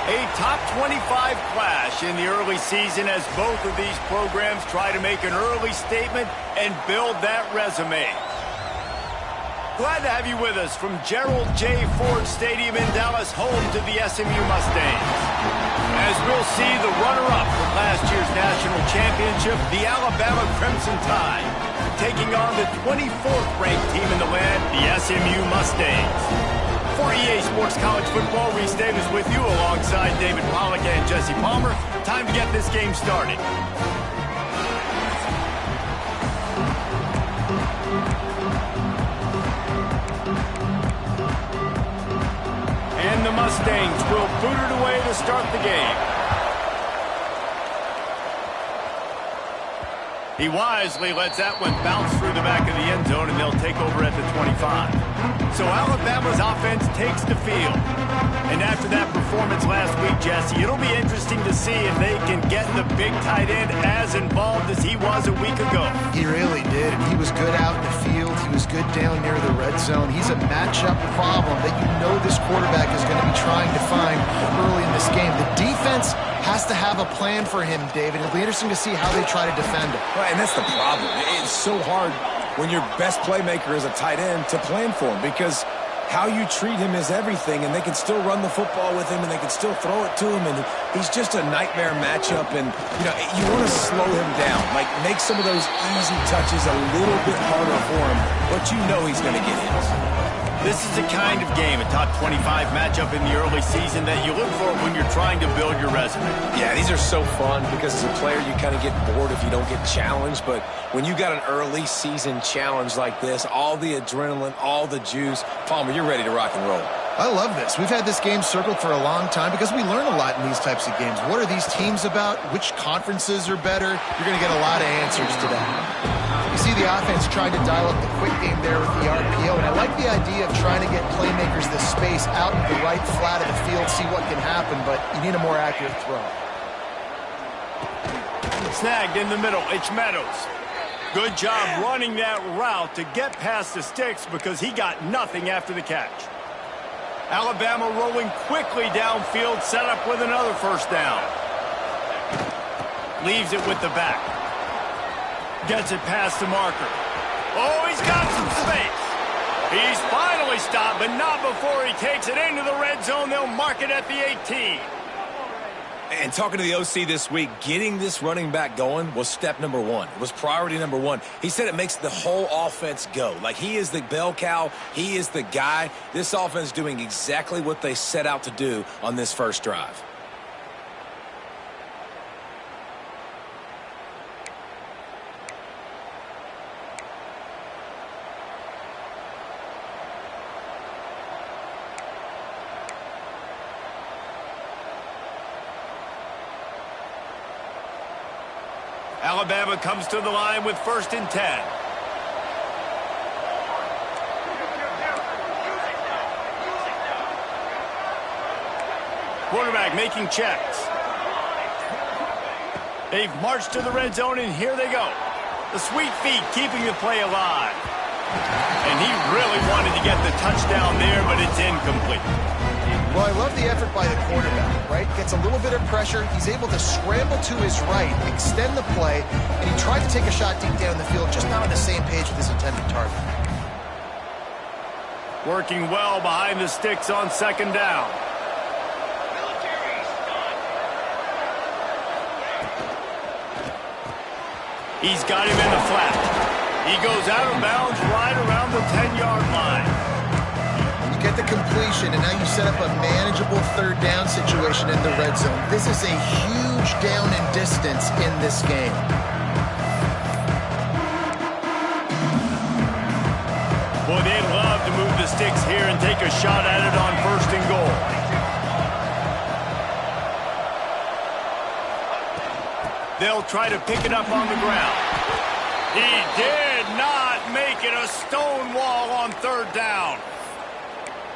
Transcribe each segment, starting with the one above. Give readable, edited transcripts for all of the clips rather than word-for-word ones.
A top 25 clash in the early season as both of these programs try to make an early statement and build that resume. Glad to have you with us from Gerald J. Ford Stadium in Dallas, home to the SMU Mustangs. As we'll see the runner-up from last year's national championship, the Alabama Crimson Tide, taking on the 24th ranked team in the land, the SMU Mustangs. For EA Sports College Football, Reese Davis with you alongside David Pollack and Jesse Palmer. Time to get this game started. And the Mustangs will boot it away to start the game. He wisely lets that one bounce through the back of the end zone, and they'll take over at the 25. So Alabama's offense takes the field. And after that performance last week, Jesse, it'll be interesting to see if they can get the big tight end as involved as he was a week ago. He really did. He was good out in the field. He was good down near the red zone. He's a matchup problem that you know this quarterback is going to be trying to find early in this game. The defense has to have a plan for him, David. It'll be interesting to see how they try to defend him. Right, and that's the problem. It's so hard when your best playmaker is a tight end to plan for him, because how you treat him is everything, and they can still run the football with him, and they can still throw it to him, and he's just a nightmare matchup. And, you know, you want to slow him down, like make some of those easy touches a little bit harder for him, but you know he's going to get hits. This is the kind of game, a top 25 matchup in the early season, that you look for when you're trying to build your resume. Yeah, these are so fun because as a player you kind of get bored if you don't get challenged, but when you got an early season challenge like this, all the adrenaline, all the juice, Palmer, you're ready to rock and roll. I love this. We've had this game circled for a long time because we learn a lot in these types of games. What are these teams about? Which conferences are better? You're going to get a lot of answers to that. You see the offense trying to dial up the quick game there with the RPO, and I like the idea of trying to get playmakers the space out in the right flat of the field, see what can happen, but you need a more accurate throw. Snagged in the middle, it's Meadows. Good job running that route to get past the sticks because he got nothing after the catch. Alabama rolling quickly downfield, set up with another first down. Leaves it with the back. Gets it past the marker. Oh, he's got some space. He's finally stopped, but not before he takes it into the red zone. They'll mark it at the 18. And talking to the OC this week, getting this running back going was step number one. It was priority number one. He said it makes the whole offense go. Like, he is the bell cow. He is the guy. This offense is doing exactly what they set out to do on this first drive. Alabama comes to the line with 1st and 10. Quarterback making checks. They've marched to the red zone, and here they go. The sweet feet keeping the play alive. And he really wanted to get the touchdown there, but it's incomplete. Well, I love the effort by the quarterback, right? Gets a little bit of pressure. He's able to scramble to his right, extend the play, and he tried to take a shot deep down the field, just not on the same page with his intended target. Working well behind the sticks on 2nd down. He's got him in the flat. He goes out of bounds right around the 10-yard line. Get the completion, and now you set up a manageable 3rd down situation in the red zone. This is a huge down in distance in this game. Boy, they'd love to move the sticks here and take a shot at it on 1st and goal. They'll try to pick it up on the ground. He did not make it a stone wall on 3rd down.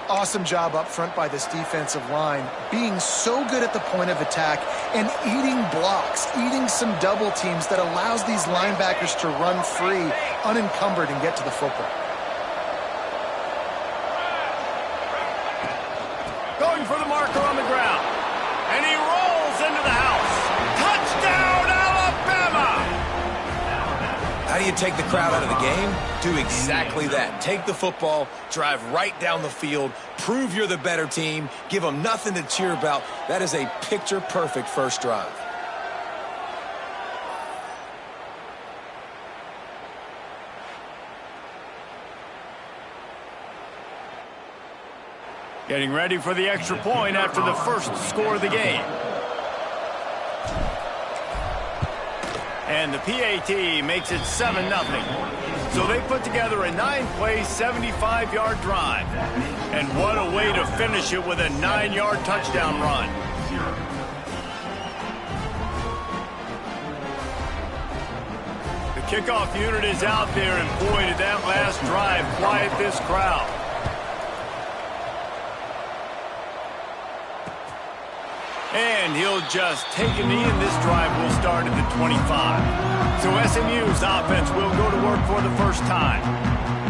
Awesome job up front by this defensive line, being so good at the point of attack and eating blocks, eating some double teams that allows these linebackers to run free, unencumbered, and get to the football. Going for the marker on the ground. do you take the crowd out of the game? Do exactly that. Take the football, drive right down the field, prove you're the better team, give them nothing to cheer about. That is a picture-perfect first drive. Getting ready for the extra point after the first score of the game. And the PAT makes it 7-0. So they put together a 9-play, 75-yard drive. And what a way to finish it with a 9-yard touchdown run. The kickoff unit is out there, and boy, did that last drive quiet this crowd. And he'll just take a knee, and this drive will start at the 25. So SMU's offense will go to work for the first time.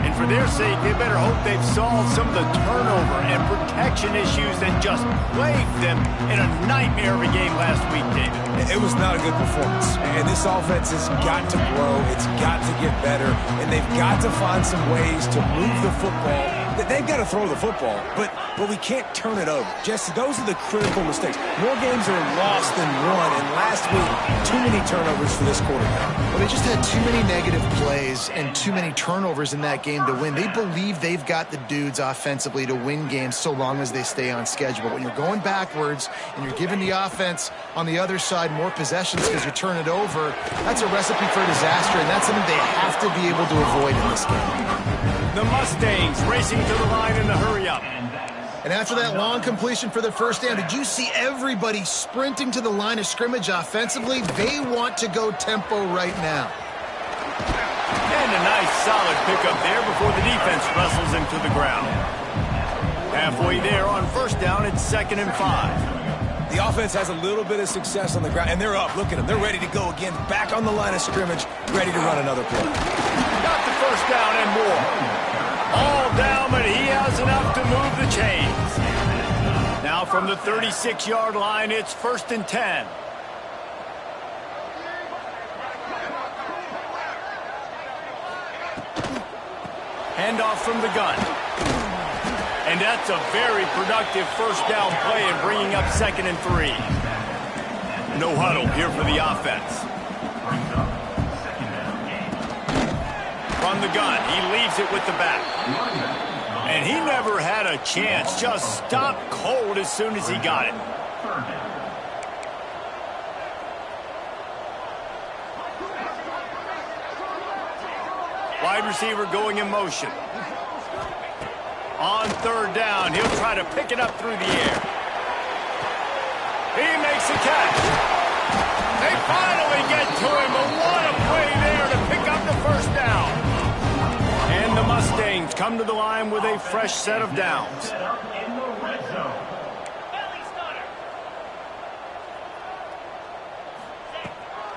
And for their sake, they better hope they've solved some of the turnover and protection issues that just plagued them in a nightmare of a game last week, David. It was not a good performance. And this offense has got to grow. It's got to get better. And they've got to find some ways to move the football. They've got to throw the football, but we can't turn it over. Jesse, those are the critical mistakes. More games are lost than won, and last week, too many turnovers for this quarterback. Well, they just had too many negative plays and too many turnovers in that game to win. They believe they've got the dudes offensively to win games so long as they stay on schedule. But when you're going backwards and you're giving the offense on the other side more possessions because you turn it over, that's a recipe for disaster, and that's something they have to be able to avoid in this game. The Mustangs racing to the line in the hurry-up. And after that long completion for the first down, did you see everybody sprinting to the line of scrimmage offensively? They want to go tempo right now. And a nice solid pickup there before the defense wrestles him to the ground. Halfway there on first down, it's 2nd and 5. The offense has a little bit of success on the ground, and they're up. Look at them. They're ready to go again. Back on the line of scrimmage, ready to run another play. Got the first down and more. All down, but he has enough to move the chains. Now from the 36-yard line, it's 1st and 10. Handoff from the gun. And that's a very productive first down play and bringing up 2nd and 3. No huddle here for the offense. From the gun, he leaves it with the back. And he never had a chance, just stopped cold as soon as he got it. Wide receiver going in motion. On 3rd down, he'll try to pick it up through the air. He makes a catch. They finally get to him, but what a play there to pick up the first down. And the Mustangs come to the line with a fresh set of downs.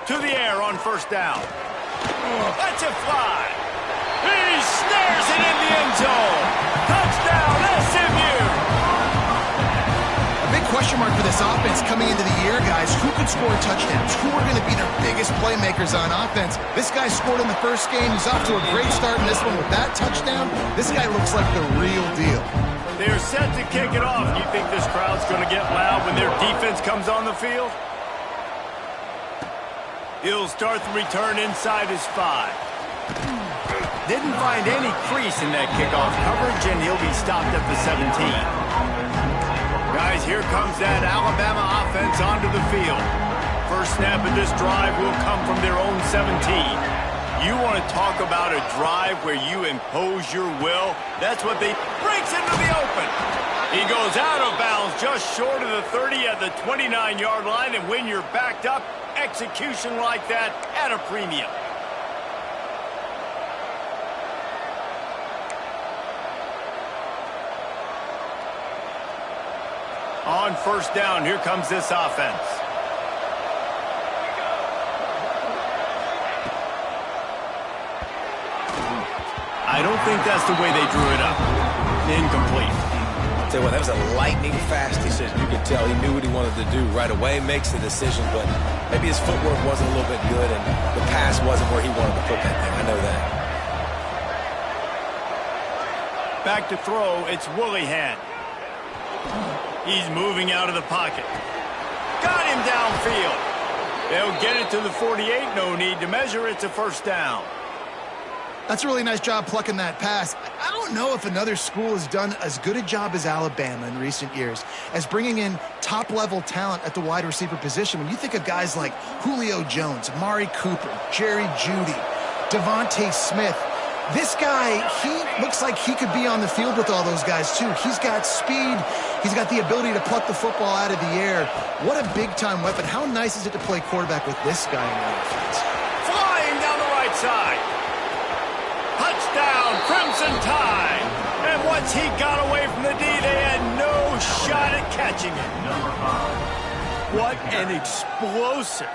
To the air on first down. Lets it fly. He snares it in the end zone. Touchdown, SMU. A big question mark for this offense coming into the year, guys. Who could score touchdowns? Who are going to be their biggest playmakers on offense? This guy scored in the first game. He's off to a great start in this one with that touchdown. This guy looks like the real deal. They're set to kick it off. You think this crowd's going to get loud when their defense comes on the field? He'll start the return inside his 5. Didn't find any crease in that kickoff coverage, and he'll be stopped at the 17. Guys, here comes that Alabama offense onto the field. First snap of this drive will come from their own 17. You want to talk about a drive where you impose your will? That's what they breaks into the open. He goes out of bounds just short of the 30 at the 29-yard line, and when you're backed up, execution like that at a premium. On first down, here comes this offense. I don't think that's the way they drew it up. Incomplete. I'll tell you what, that was a lightning fast decision. You could tell he knew what he wanted to do right away, makes the decision, but Maybe his footwork wasn't a little bit good and the pass wasn't where he wanted to put that thing. I know that. Back to throw, it's Willihan. He's moving out of the pocket. Got him downfield. They'll get it to the 48. No need to measure. It's a first down. That's a really nice job plucking that pass. I don't know if another school has done as good a job as Alabama in recent years as bringing in top-level talent at the wide receiver position. When you think of guys like Julio Jones, Amari Cooper, Jerry Jeudy, Devontae Smith, this guy, he looks like he could be on the field with all those guys, too. He's got speed. He's got the ability to pluck the football out of the air. What a big-time weapon. How nice is it to play quarterback with this guy in the offense? Flying down the right side. Touchdown, Crimson Tide. And once he got away from the D, they had no shot at catching it. What an explosive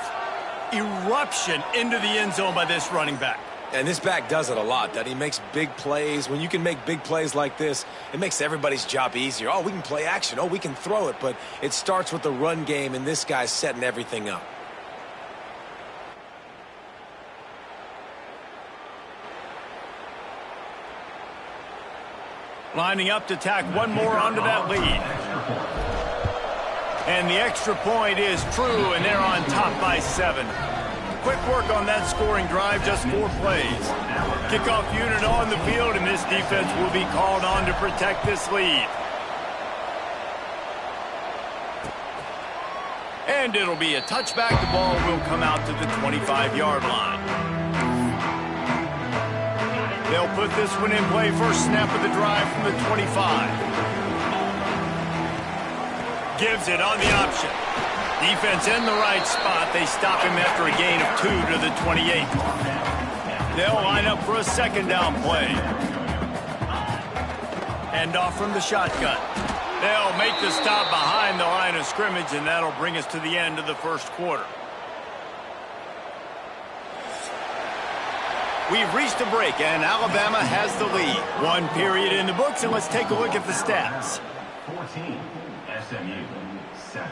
eruption into the end zone by this running back. And this back does it a lot, that he makes big plays. When you can make big plays like this, it makes everybody's job easier. Oh, we can play action. Oh, we can throw it. But it starts with the run game, and this guy's setting everything up. Lining up to tack one more onto that lead. And the extra point is true, and they're on top by 7. Quick work on that scoring drive, just 4 plays. Kickoff unit on the field, and this defense will be called on to protect this lead. And it'll be a touchback. The ball will come out to the 25-yard line. They'll put this one in play. First snap of the drive from the 25. Gives it on the option. Defense in the right spot. They stop him after a gain of 2 to the 28. They'll line up for a second down play. Hand off from the shotgun. They'll make the stop behind the line of scrimmage, and that'll bring us to the end of the first quarter. We've reached a break, and Alabama has the lead. 1 period in the books, and let's take a look at the stats. 14, SMU, 7.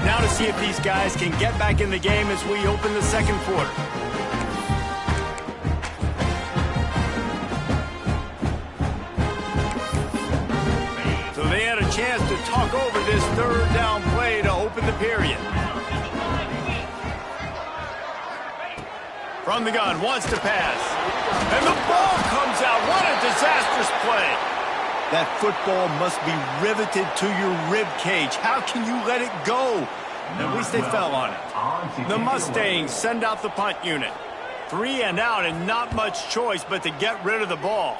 Now to see if these guys can get back in the game as we open the second quarter. So they had a chance to talk over this third down play to open the period. From the gun, wants to pass. And the ball comes out. What a disastrous play. That football must be riveted to your rib cage. How can you let it go? At least they fell on it. The Mustangs send out the punt unit. 3 and out, and not much choice but to get rid of the ball.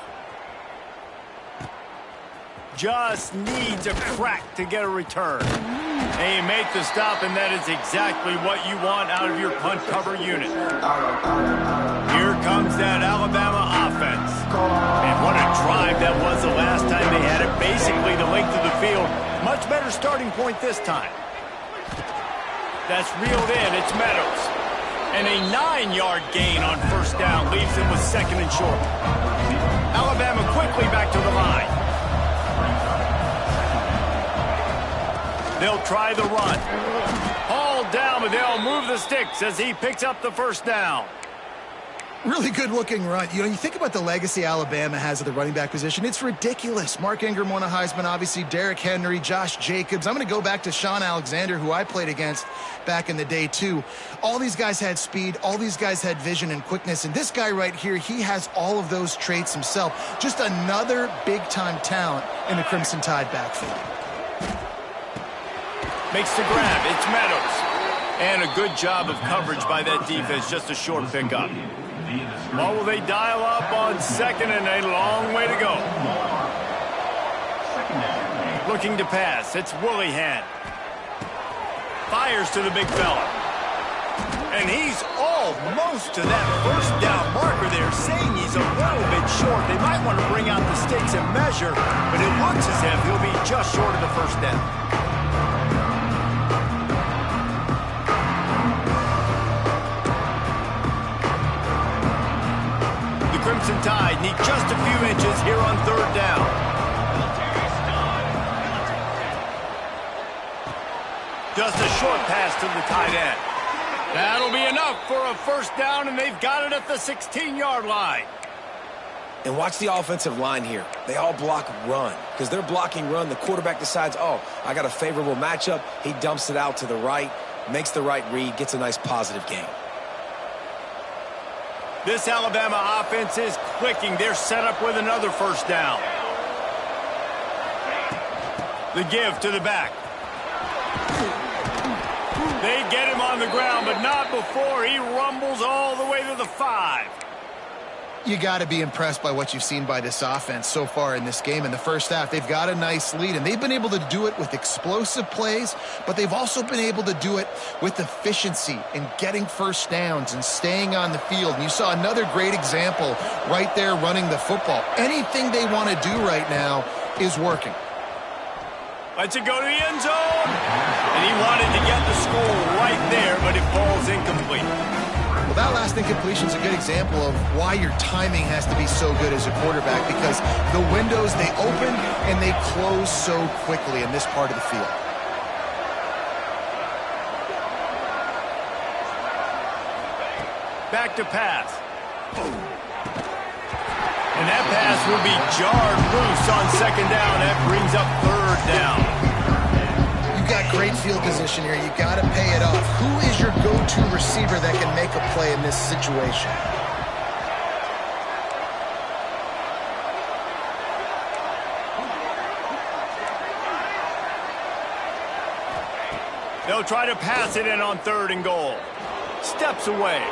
Just needs a crack to get a return. And you make the stop, and that is exactly what you want out of your punt cover unit. Here comes that Alabama offense. And what a drive that was the last time they had it. Basically the length of the field. Much better starting point this time. That's reeled in. It's Meadows. And a 9-yard gain on first down leaves him with second and short. Alabama quickly back to the line. They'll try the run. Hauled down, but they'll move the sticks as he picks up the first down. Really good-looking run. You know, you think about the legacy Alabama has at the running back position. It's ridiculous. Mark Ingram won a Heisman, obviously. Derrick Henry, Josh Jacobs. I'm going to go back to Sean Alexander, who I played against back in the day, too. All these guys had speed. All these guys had vision and quickness. And this guy right here, he has all of those traits himself. Just another big-time talent in the Crimson Tide backfield. Makes the grab. It's Meadows. And a good job of coverage by that defense. Just a short pickup. What will they dial up on second, and a long way to go. Looking to pass. It's Willihan. Fires to the big fella. And he's almost to that first down marker there, saying he's a little bit short. They might want to bring out the sticks and measure, but it looks as if he'll be just short of the first down. Crimson Tide need just a few inches here on third down. Just a short pass to the tight end. That'll be enough for a first down, and they've got it at the 16-yard line. And watch the offensive line here. They all block run. Because they're blocking run, the quarterback decides, oh, I got a favorable matchup. He dumps it out to the right, makes the right read, gets a nice positive gain. This Alabama offense is clicking. They're set up with another first down. The give to the back. They get him on the ground, but not before he rumbles all the way to the 5. You got to be impressed by what you've seen by this offense so far in this game. In the first half, they've got a nice lead, and they've been able to do it with explosive plays, but they've also been able to do it with efficiency and getting first downs and staying on the field. And you saw another great example right there running the football. Anything they want to do right now is working. Lets it go to the end zone. And he wanted to get the score right there, but it falls incomplete. Well, that last incompletion is a good example of why your timing has to be so good as a quarterback, because the windows, they open and they close so quickly in this part of the field. Back to pass. And that pass will be jarred loose on second down. That brings up third down. You got great field position here. You got to pay it off. Who is your go-to receiver that can make a play in this situation? They'll try to pass it in on 3rd and goal. Steps away.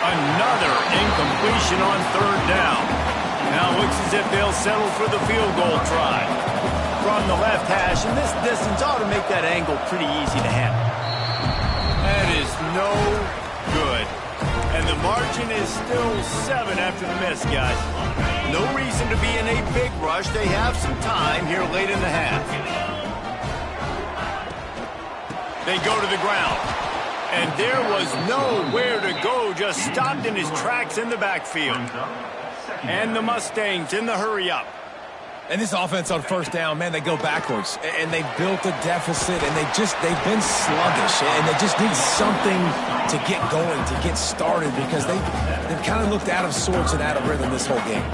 Another incompletion on 3rd down. Now looks as if they'll settle for the field goal try. From the left hash, and this distance ought to make that angle pretty easy to handle. That is no good. And the margin is still 7 after the miss, guys. No reason to be in a big rush. They have some time here late in the half. They go to the ground. And there was nowhere to go, just stopped in his tracks in the backfield. And the Mustangs in the hurry-up. And this offense on first down, man, they go backwards. And they built a deficit, and they've been sluggish. And they just need something to get going, to get started, because they've kind of looked out of sorts and out of rhythm this whole game.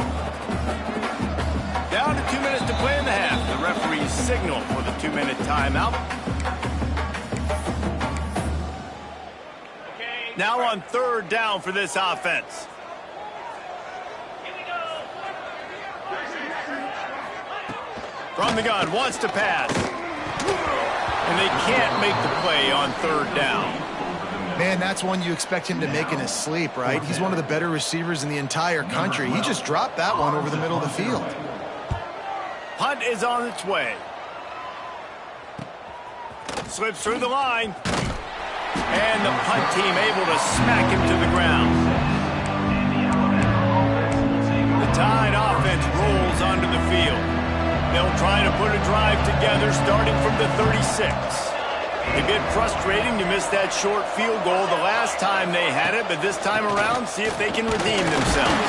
Down to 2 minutes to play in the half. The referees signal for the 2-minute timeout. Now on 3rd down for this offense. From the gun, wants to pass. And they can't make the play on 3rd down. Man, that's one you expect him to make in his sleep, right? He's one of the better receivers in the entire country. He just dropped that one over the middle of the field. Punt is on its way. Slips through the line. And the punt team able to smack him to the ground. The Tide offense rolls onto the field. They'll try to put a drive together starting from the 36. A bit frustrating to miss that short field goal the last time they had it, but this time around, see if they can redeem themselves.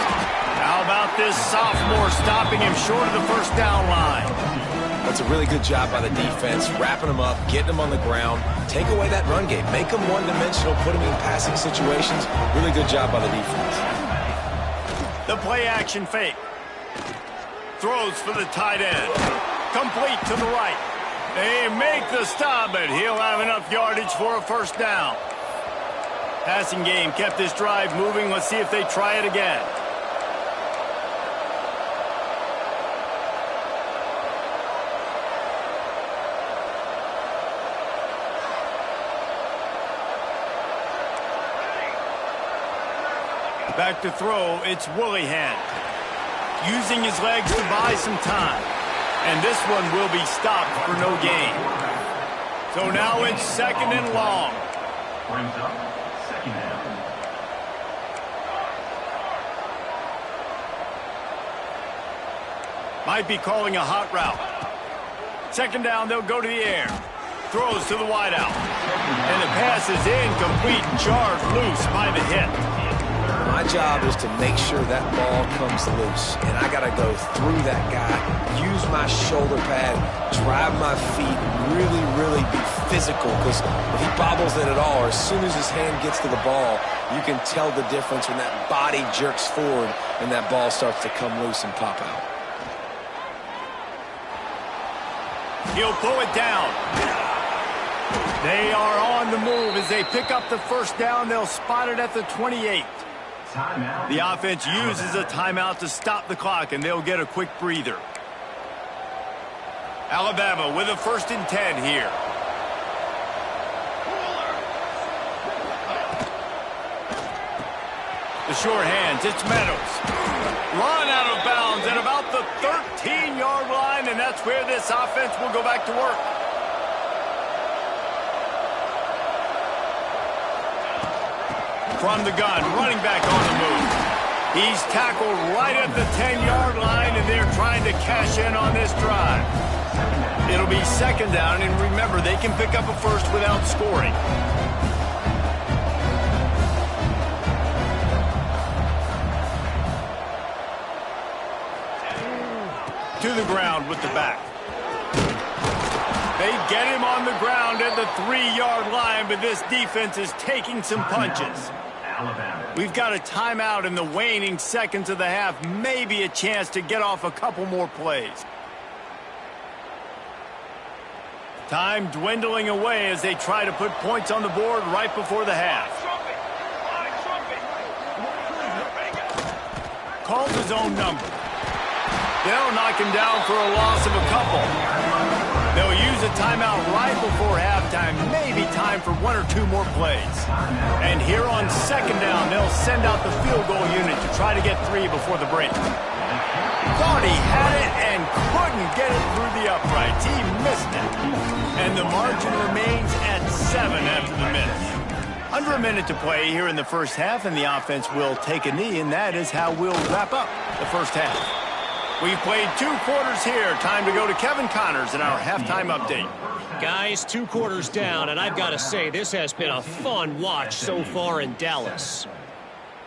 How about this sophomore stopping him short of the first down line? That's a really good job by the defense, wrapping them up, getting them on the ground, take away that run game, make them one-dimensional, put them in passing situations. Really good job by the defense. The play-action fake. Throws for the tight end. Complete to the right. They make the stop, but he'll have enough yardage for a first down. Passing game kept this drive moving. Let's see if they try it again. Back to throw, it's Willihan. Using his legs to buy some time. And this one will be stopped for no gain. So now it's 2nd and long. Brings up 2nd down. Might be calling a hot route. 2nd down, they'll go to the air. Throws to the wideout. And the pass is incomplete, jarred loose by the hit. My job is to make sure that ball comes loose, and I got to go through that guy, use my shoulder pad, drive my feet, really, really be physical, because if he bobbles it at all, or as soon as his hand gets to the ball, you can tell the difference when that body jerks forward and that ball starts to come loose and pop out. He'll pull it down. They are on the move as they pick up the first down. They'll spot it at the 28. Timeout. The offense uses a timeout to stop the clock, and they'll get a quick breather. Alabama with a 1st and 10 here. The short hands, it's Meadows. Run out of bounds at about the 13-yard line, and that's where this offense will go back to work. From the gun, running back on the move. He's tackled right at the 10-yard line, and they're trying to cash in on this drive. It'll be 2nd down, and remember, they can pick up a first without scoring. To the ground with the back. They get him on the ground at the 3-yard line, but this defense is taking some punches. We've got a timeout in the waning seconds of the half, maybe a chance to get off a couple more plays. Time dwindling away as they try to put points on the board right before the half. Calls his own number. They'll knock him down for a loss of a couple. They'll use a timeout right before halftime, maybe time for 1 or 2 more plays. And here on 2nd down, they'll send out the field goal unit to try to get 3 before the break. Thought he had it and couldn't get it through the uprights. He missed it. And the margin remains at 7 after the miss. Under a minute to play here in the first half, and the offense will take a knee, and that is how we'll wrap up the first half. We've played 2 quarters here. Time to go to Kevin Connors in our halftime update. Guys, 2 quarters down, and I've got to say, this has been a fun watch so far in Dallas.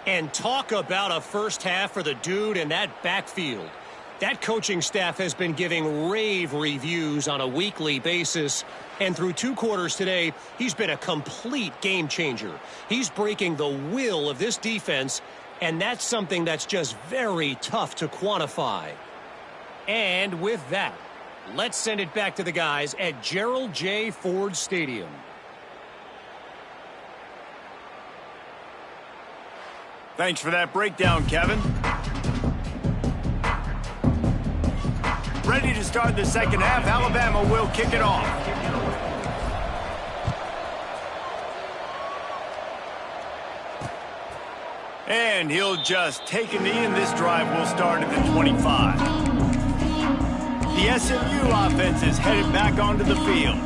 And talk about a first half for the dude in that backfield. That coaching staff has been giving rave reviews on a weekly basis. And through 2 quarters today, he's been a complete game changer. He's breaking the will of this defense, and that's something that's just very tough to quantify. And with that, let's send it back to the guys at Gerald J. Ford Stadium. Thanks for that breakdown, Kevin. Ready to start the second half. Alabama will kick it off. And he'll just take a knee, and this drive will start at the 25. The SMU offense is headed back onto the field.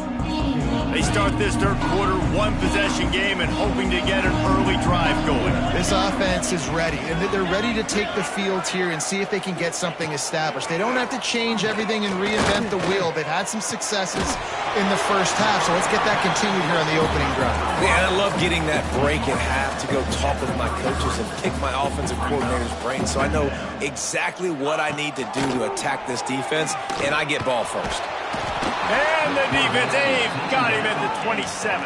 They start this third quarter 1-possession game and hoping to get an early drive going. This offense is ready, and they're ready to take the field here and see if they can get something established. They don't have to change everything and reinvent the wheel. They've had some successes in the first half, so let's get that continued here on the opening drive. Yeah, I love getting that break in half to go talk with my coaches and pick my offensive coordinator's brain so I know exactly what I need to do to attack this defense, and I get ball first. And the defense, they've got him at the 27.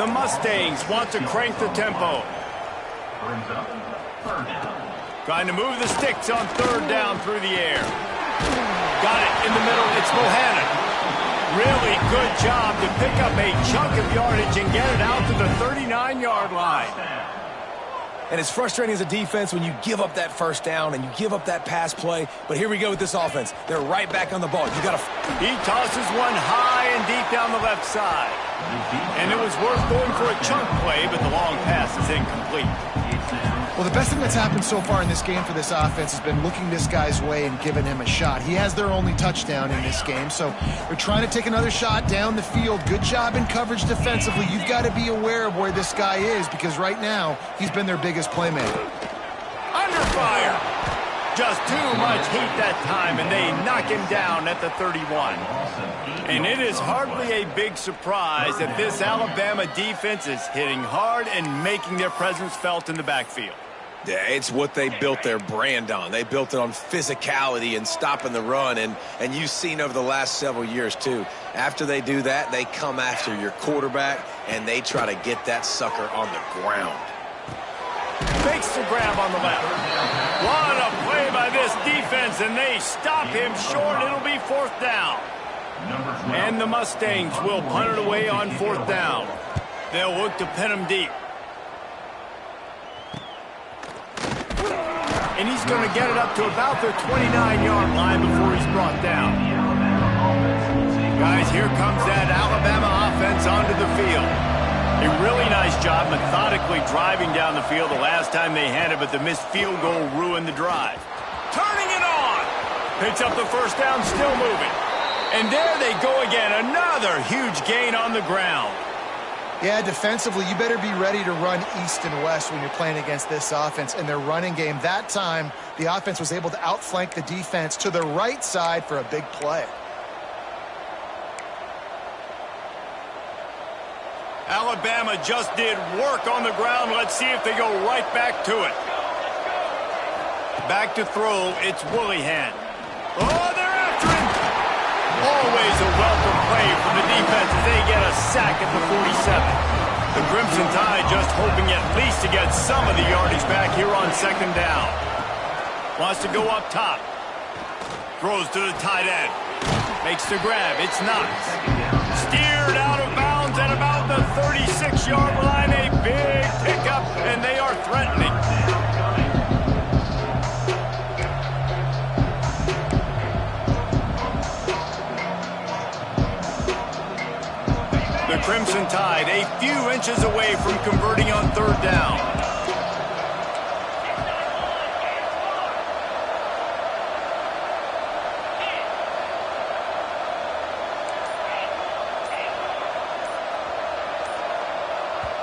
The Mustangs want to crank the tempo. Brings up 3rd down. Trying to move the sticks on 3rd down through the air. Got it in the middle. It's Bohannon. Really good job to pick up a chunk of yardage and get it out to the 39-yard line. And it's frustrating as a defense when you give up that first down and you give up that pass play. But here we go with this offense. They're right back on the ball. You got to. He tosses one high and deep down the left side. And it was worth going for a chunk play, but the long pass is incomplete. Well, the best thing that's happened so far in this game for this offense has been looking this guy's way and giving him a shot. He has their only touchdown in this game, so they're trying to take another shot down the field. Good job in coverage defensively. You've got to be aware of where this guy is because right now he's been their biggest playmaker. Under fire. Just too much heat that time, and they knock him down at the 31. And it is hardly a big surprise that this Alabama defense is hitting hard and making their presence felt in the backfield. Yeah, it's what they built their brand on. They built it on physicality and stopping the run, and you've seen over the last several years, too. After they do that, they come after your quarterback, and they try to get that sucker on the ground. Fakes the grab on the left. What a play by this defense, and they stop him short. It'll be 4th down. And the Mustangs will punt it away on 4th down. They'll look to pin him deep. And he's going to get it up to about the 29-yard line before he's brought down. Guys, here comes that Alabama offense onto the field. A really nice job methodically driving down the field the last time they had it, but the missed field goal ruined the drive. Turning it on. Picks up the 1st down, still moving. And there they go again. Another huge gain on the ground. Yeah, defensively, you better be ready to run east and west when you're playing against this offense. And their running game, that time, the offense was able to outflank the defense to the right side for a big play. Alabama just did work on the ground. Let's see if they go right back to it. Back to throw, it's Willihan. Oh, they're after him! Always a welcome play from the defense as they get a sack at the 47. The Crimson Tide just hoping at least to get some of the yardage back here on 2nd down. Wants to go up top. Throws to the tight end. Makes the grab. It's Knox. Steered out of bounds at about the 36-yard line. A big pickup, and they are threatening. The Crimson Tide a few inches away from converting on 3rd down.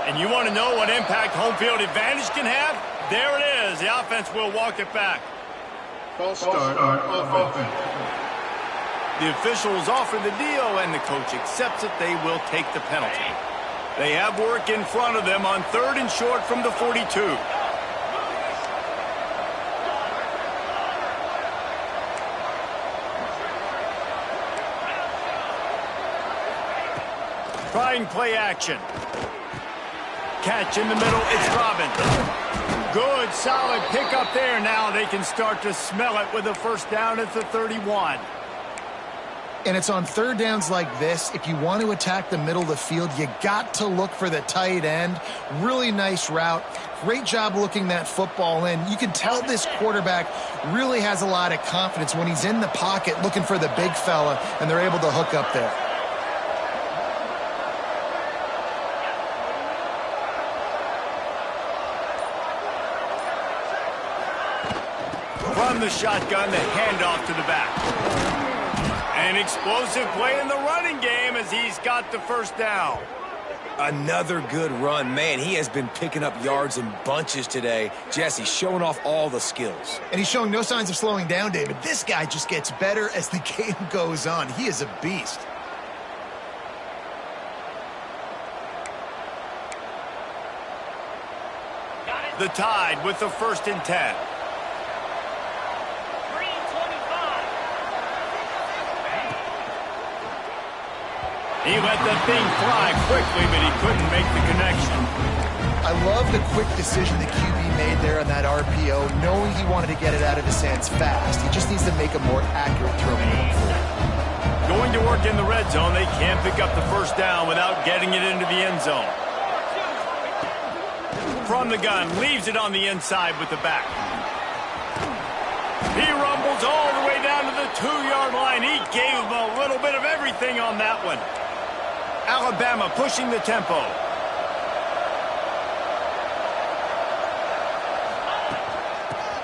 And you want to know what impact home field advantage can have? There it is. The offense will walk it back. False start on offense. The officials offer the deal, and the coach accepts it. They will take the penalty. They have work in front of them on 3rd and short from the 42. Trying play action. Catch in the middle, it's Robbins. Good, solid pickup there. Now they can start to smell it with a 1st down at the 31. And it's on 3rd downs like this. If you want to attack the middle of the field, you got to look for the tight end. Really nice route. Great job looking that football in. You can tell this quarterback really has a lot of confidence when he's in the pocket looking for the big fella, and they're able to hook up there. From the shotgun, the handoff to the back. An explosive play in the running game as he's got the 1st down. Another good run. Man, he has been picking up yards in bunches today. Jesse showing off all the skills. And he's showing no signs of slowing down, David. This guy just gets better as the game goes on. He is a beast. The Tide with the 1st and 10. He let that thing fly quickly, but he couldn't make the connection. I love the quick decision the QB made there on that RPO, knowing he wanted to get it out of his hands fast. He just needs to make a more accurate throw moving forward. Going to work in the red zone, they can't pick up the 1st down without getting it into the end zone. From the gun, leaves it on the inside with the back. He rumbles all the way down to the 2-yard line. He gave him a little bit of everything on that one. Alabama pushing the tempo.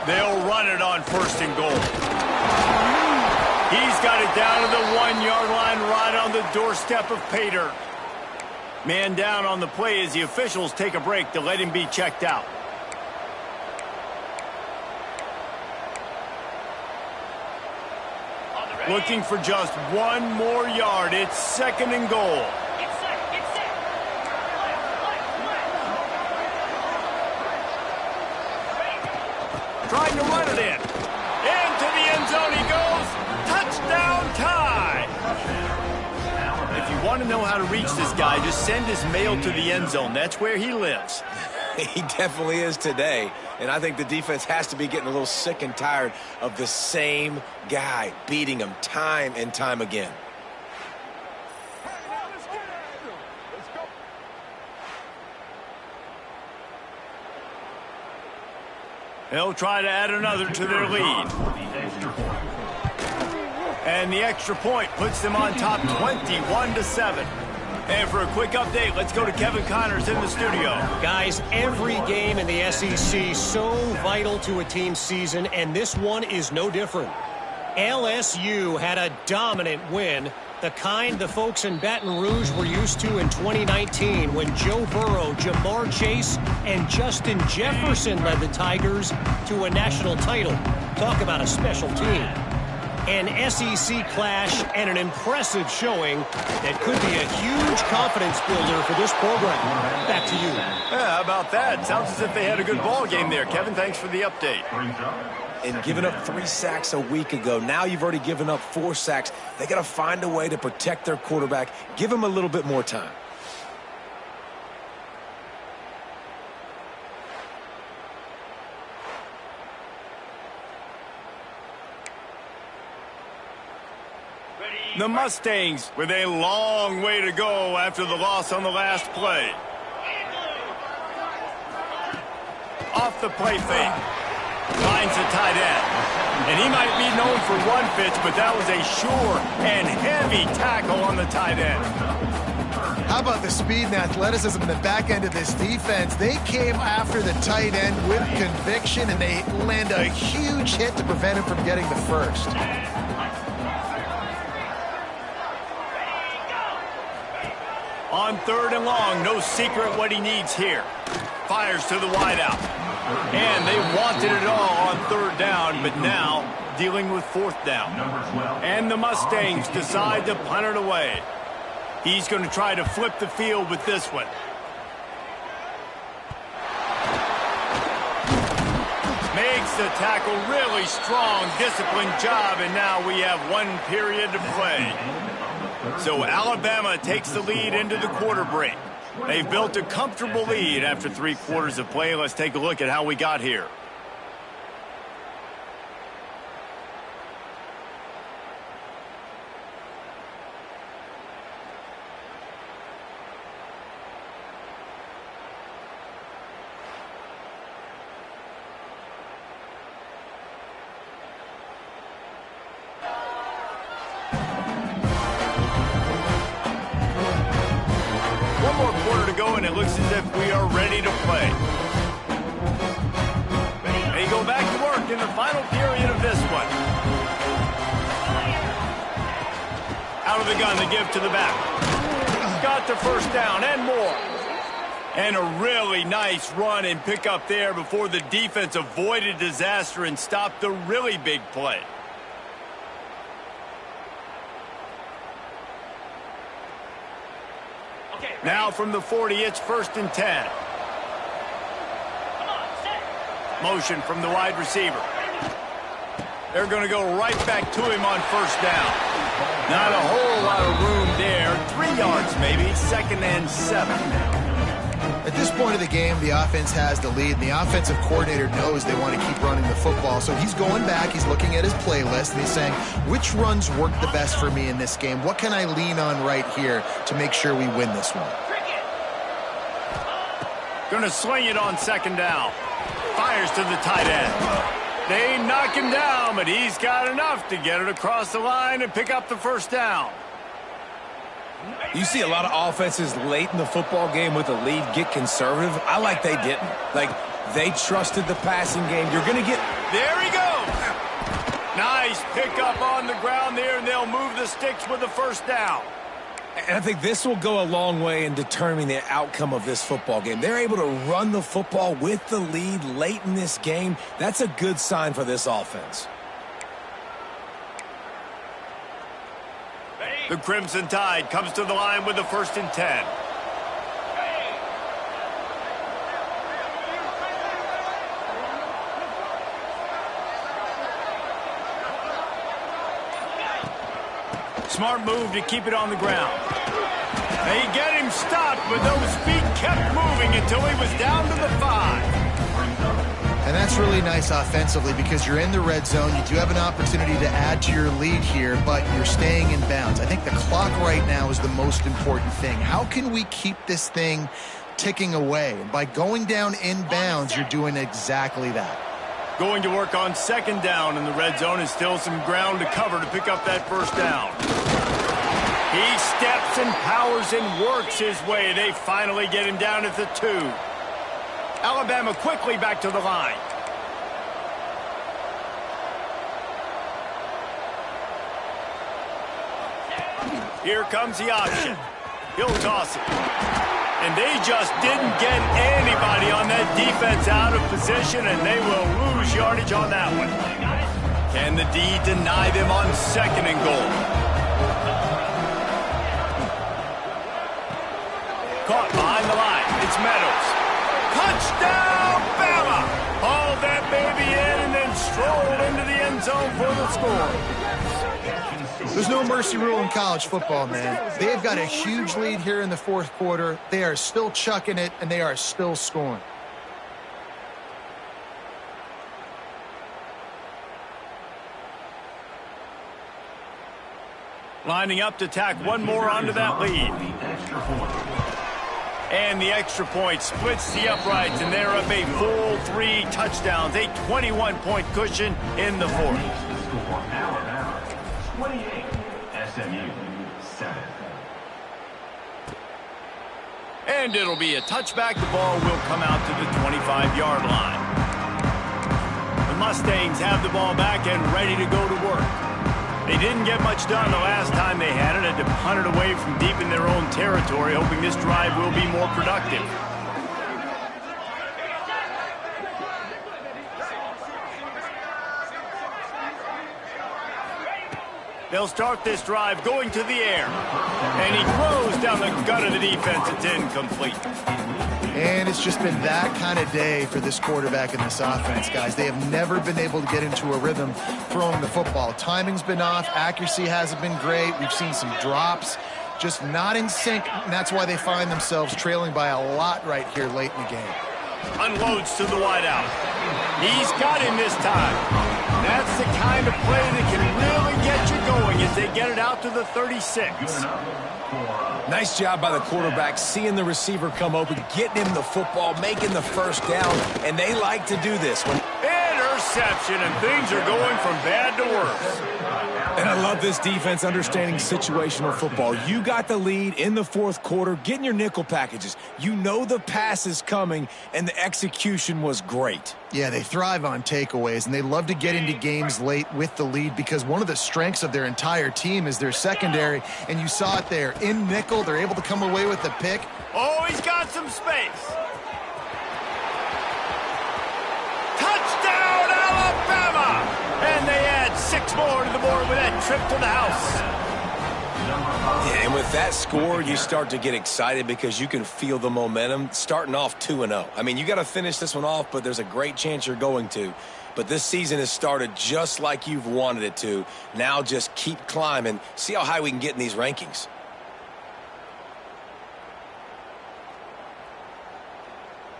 They'll run it on 1st and goal. He's got it down to the 1-yard line right on the doorstep of Pater. Man down on the play as the officials take a break to let him be checked out. Looking for just 1 more yard. It's 2nd and goal. trying to run it in. Into the end zone he goes. Touchdown tie. If you want to know how to reach this guy, just send his mail to the end zone. That's where he lives. He definitely is today. And I think the defense has to be getting a little sick and tired of the same guy beating him time and time again. They'll try to add another to their lead. And the extra point puts them on top 21-7. And for a quick update, let's go to Kevin Connors in the studio. Guys, every game in the SEC so vital to a team's season, and this one is no different. LSU had a dominant win, the kind the folks in Baton Rouge were used to in 2019 when Joe Burrow, Jamar Chase, and Justin Jefferson led the Tigers to a national title. Talk about a special team. An SEC clash and an impressive showing that could be a huge confidence builder for this program. Back to you. Yeah, how about that? Sounds as if they had a good ball game there. Kevin, thanks for the update. And giving up 3 sacks a week ago. Now you've already given up 4 sacks. They got to find a way to protect their quarterback. Give him a little bit more time. The Mustangs with a long way to go after the loss on the last play. Off the play fake. Finds the tight end. And he might be known for one pitch, but that was a sure and heavy tackle on the tight end. How about the speed and athleticism in the back end of this defense? They came after the tight end with conviction, and they land a huge hit to prevent him from getting the first. On 3rd and long, no secret what he needs here. Fires to the wideout. And they wanted it all on 3rd down, but now dealing with 4th down. And the Mustangs decide to punt it away. He's going to try to flip the field with this one. Makes the tackle really strong, disciplined job, and now we have 1 period to play. So Alabama takes the lead into the quarter break. They've built a comfortable lead after 3 quarters of play. Let's take a look at how we got here. And it looks as if we are ready to play. They go back to work in the final period of this one. Out of the gun, they give to the back. Got the first down and more. And a really nice run and pick up there before the defense avoided disaster and stopped the really big play. Now from the 40, it's 1st and 10. Motion from the wide receiver. They're going to go right back to him on 1st down. Not a whole lot of room there. 3 yards maybe, 2nd and 7. At this point of the game, the offense has the lead, and the offensive coordinator knows they want to keep running the football. So he's going back, he's looking at his playlist, and he's saying, which runs work the best for me in this game? What can I lean on right here to make sure we win this one? Going to sling it on 2nd down. Fires to the tight end. They knock him down, but he's got enough to get it across the line and pick up the 1st down. You see a lot of offenses late in the football game with a lead get conservative. I like they didn't. Like, they trusted the passing game. You're going to get... There he goes. Nice pickup on the ground there, and they'll move the sticks with the 1st down. And I think this will go a long way in determining the outcome of this football game. They're able to run the football with the lead late in this game. That's a good sign for this offense. The Crimson Tide comes to the line with the 1st and 10. Smart move to keep it on the ground. They get him stopped, but those feet kept moving until he was down to the 5. And that's really nice offensively because you're in the red zone. You do have an opportunity to add to your lead here, but you're staying in bounds. I think the clock right now is the most important thing. How can we keep this thing ticking away? And by going down in bounds, you're doing exactly that. Going to work on second down in the red zone, and still some ground to cover to pick up that first down. He steps and powers and works his way. They finally get him down at the 2. Alabama quickly back to the line. Here comes the option. He'll toss it. And they just didn't get anybody on that defense out of position, and they will lose yardage on that one. Can the D deny them on second and goal? Caught behind the line. It's Meadows. Touchdown, Bama! Hauled that baby in and then strolled into the end zone for the score. There's no mercy rule in college football, man. They've got a huge lead here in the fourth quarter. They are still chucking it, and they are still scoring. Lining up to tack one more onto that lead. And the extra point splits the uprights, and they're up a full 3 touchdowns, a 21-point cushion in the fourth. Score Alabama 28, SMU 7. And it'll be a touchback. The ball will come out to the 25-yard line. The Mustangs have the ball back and ready to go to work. They didn't get much done the last time they had it. Had to punt it away from deep in their own territory, hoping this drive will be more productive. They'll start this drive going to the air. And he throws down the gut of the defense. It's incomplete. And it's just been that kind of day for this quarterback and this offense, guys. They have never been able to get into a rhythm throwing the football. Timing's been off. Accuracy hasn't been great. We've seen some drops. Just not in sync, and that's why they find themselves trailing by a lot right here late in the game. Unloads to the wideout. He's got him this time. That's the kind of play that can really get you going as they get it out to the 36. Nice job by the quarterback, seeing the receiver come open, getting him the football, making the first down, and they like to do this. Interception, and things are going from bad to worse. And I love this defense understanding situational football. You got the lead in the fourth quarter, getting your nickel packages. You know the pass is coming, and the execution was great. Yeah, they thrive on takeaways, and they love to get into games late with the lead because one of the strengths of their entire team is their secondary, and you saw it there. In nickel, they're able to come away with the pick. Oh, he's got some space. Touchdown, Alabama! And they add 6 more to the board with that trip to the house. Yeah, and with that score, you start to get excited because you can feel the momentum starting off 2-0. I mean, you got to finish this one off, but there's a great chance you're going to. But this season has started just like you've wanted it to. Now just keep climbing. See how high we can get in these rankings.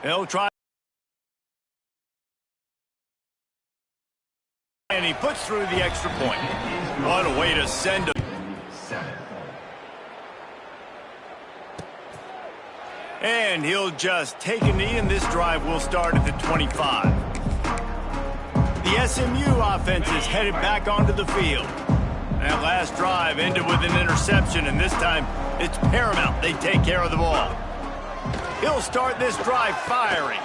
They'll try. And he puts through the extra point. What a way to send him. 7. And he'll just take a knee, and this drive will start at the 25. The SMU offense is headed back onto the field. That last drive ended with an interception, and this time it's paramount they take care of the ball. He'll start this drive firing.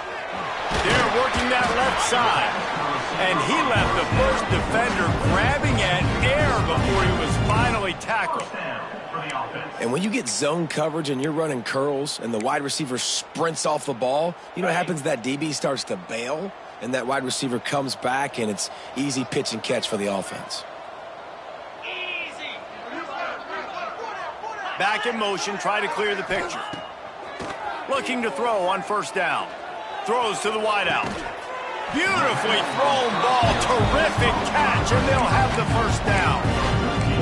They're working that left side. And he left the first defender grabbing at air before he was finally tackled. And when you get zone coverage and you're running curls and the wide receiver sprints off the ball, you know what happens? That DB starts to bail, and that wide receiver comes back, and it's easy pitch and catch for the offense. Back in motion, try to clear the picture. Looking to throw on first down. Throws to the wideout. Beautifully thrown ball. Terrific catch, and they'll have the first down.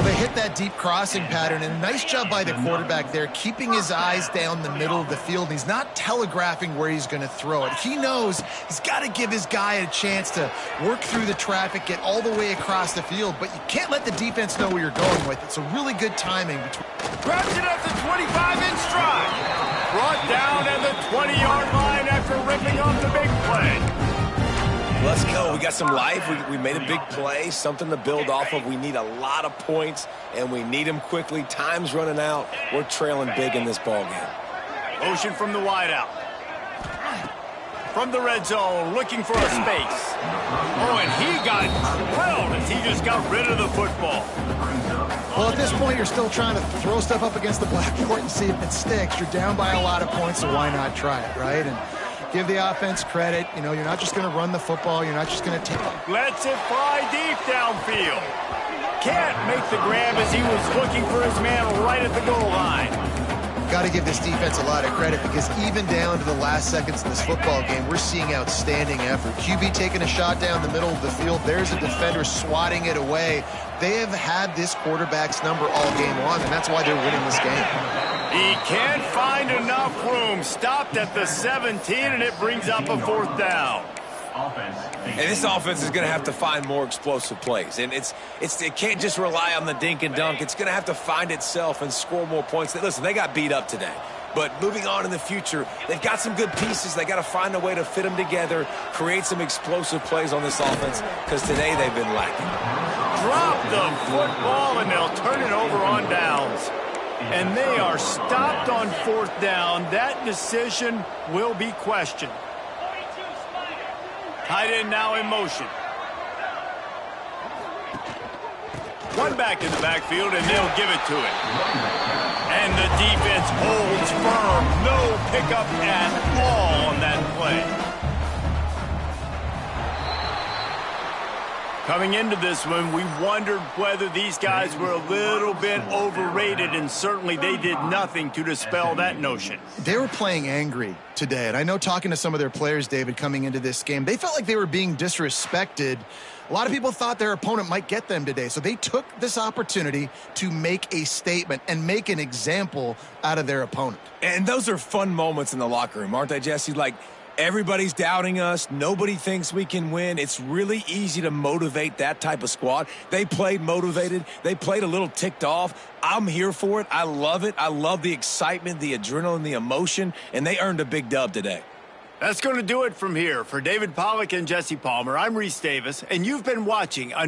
Well, they hit that deep crossing pattern, and a nice job by the quarterback there, keeping his eyes down the middle of the field. He's not telegraphing where he's going to throw it. He knows he's got to give his guy a chance to work through the traffic, get all the way across the field, but you can't let the defense know where you're going with it. So really good timing. Grabs it at the 25 in stride. Brought down at the 20-yard line after ripping off the big play. Let's go. We got some life. We made a big play, something to build off of. We need a lot of points, and we need them quickly. Time's running out. We're trailing big in this ball game. Motion from the wideout. From the red zone, looking for a space. Oh, and he got drilled as he just got rid of the football. Well, at this point, you're still trying to throw stuff up against the blackboard and see if it sticks. You're down by a lot of points, so why not try it, right? And give the offense credit. You know, you're not just going to run the football. You're not just going to take it. Lets it fly deep downfield. Can't make the grab as he was looking for his man right at the goal line. Got to give this defense a lot of credit because even down to the last seconds of this football game, we're seeing outstanding effort. QB taking a shot down the middle of the field. There's a defender swatting it away. They have had this quarterback's number all game long, and that's why they're winning this game. He can't find enough room. Stopped at the 17, and it brings up a fourth down. And this offense is going to have to find more explosive plays. And it can't just rely on the dink and dunk. It's going to have to find itself and score more points. Listen, they got beat up today. But moving on in the future, they've got some good pieces. They got to find a way to fit them together, create some explosive plays on this offense, because today they've been lacking. Drop the football, and they'll turn it over on downs. And they are stopped on fourth down. That decision will be questioned. Tight end now in motion. One back in the backfield, and they'll give it to him. And the defense holds firm. No pickup at all on that play. Coming into this one, we wondered whether these guys were a little bit overrated, and certainly they did nothing to dispel that notion. They were playing angry today, and I know talking to some of their players, David, coming into this game, they felt like they were being disrespected. A lot of people thought their opponent might get them today, so they took this opportunity to make a statement and make an example out of their opponent. And those are fun moments in the locker room, aren't they, Jesse? Like, everybody's doubting us. Nobody thinks we can win. It's really easy to motivate that type of squad. They played motivated. They played a little ticked off. I'm here for it. I love it. I love the excitement, the adrenaline, the emotion, and they earned a big dub today. That's going to do it from here. For David Pollack and Jesse Palmer, I'm Reese Davis, and you've been watching another